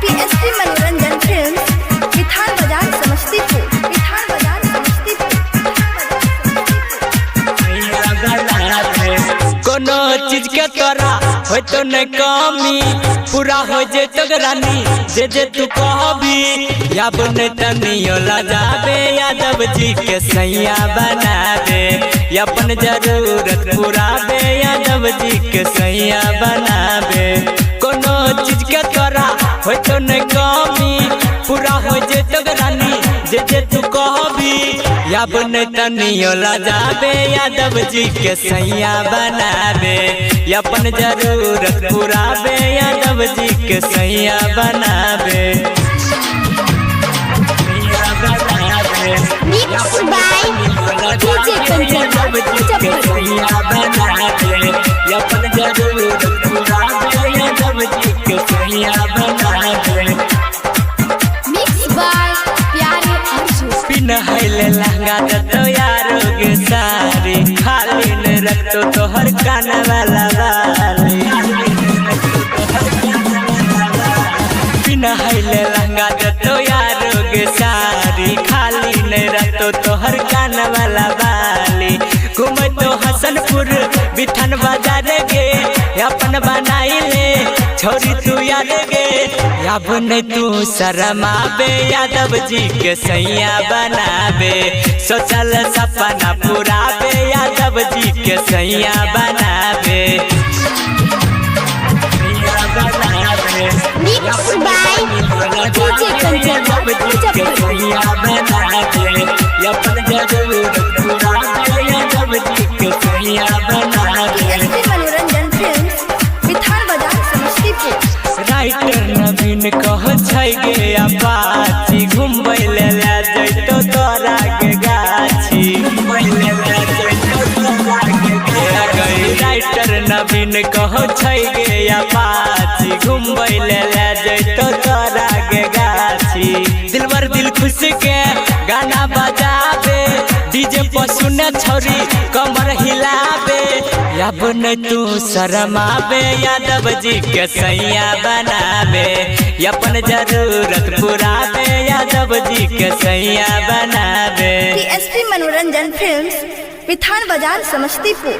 PSP मनोरंजन films, विठान बाजार समस्तीपुर। कोनो चीज के तोरा हो तो न कमी, पूरा हो जे तो रानी जे तू कहबी। या बने तनियो लजाबे, यादव जी के सैया बना दे। अपन जरूरत पूरा बे, यादव जी के सैया बनाबे। कोनो चीज के तोरा हो तो न कमी, पूरा हो जे तो रानी जे तू कहबी। या बने तनियो लजाबे, यादव जी के सैया बनाबे। अपन जरूरत पूरा बे, यादव जी के सैया बनाबे। Mix by DJ Yadav ji के सैया बनाबे। अपन जरूरत पूरा बे, यादव जी के सैया बनाबे। मिक्स बाय प्यारे अर्जुन। पिनहैले लहंगा दतो यारो के सारी, खाली न रखतो तोहर कान वाला वाली। पिनहैले लहंगा दतो यारो के सारी, खाली न रखतो तोहर कान वाला वाली। घूमे तो हसनपुर विठान बाजार गे, अपन बनाइले छोरी तू याद गे। अब नहीं तू शर्माबे, यादव जी के सैया बनाबे। सोचल सपना पूराबे, यादव जी के सैया बनाबे। Mix by DJ Yadav ji के सैया बनाबे। अपन जरूरत पूराबे, यादव जी के सैया बनाबे। पीएसपी मनोरंजन फिल्म्स, विठान बाजार समस्तीपुर। राइटर नवीन कह गे अपाची, घूमबै ले जैतो तोरा के गाछी। राइटर नवीन कह गे अपाची, घूमबै ले जैतो तोरा के गाछी। दिलबर दिल खुश के गाना बजाबे, डीजे पर सुने छोरी कमर हिलाबे। अब नहीं तू शर्माबे, यादव जी के सैया बनाबे। अपन जरूरत पूराबे, यादव जी के सैया बनाबे। पीएसपी मनोरंजन फिल्म्स, विठान बाजार समस्तीपुर।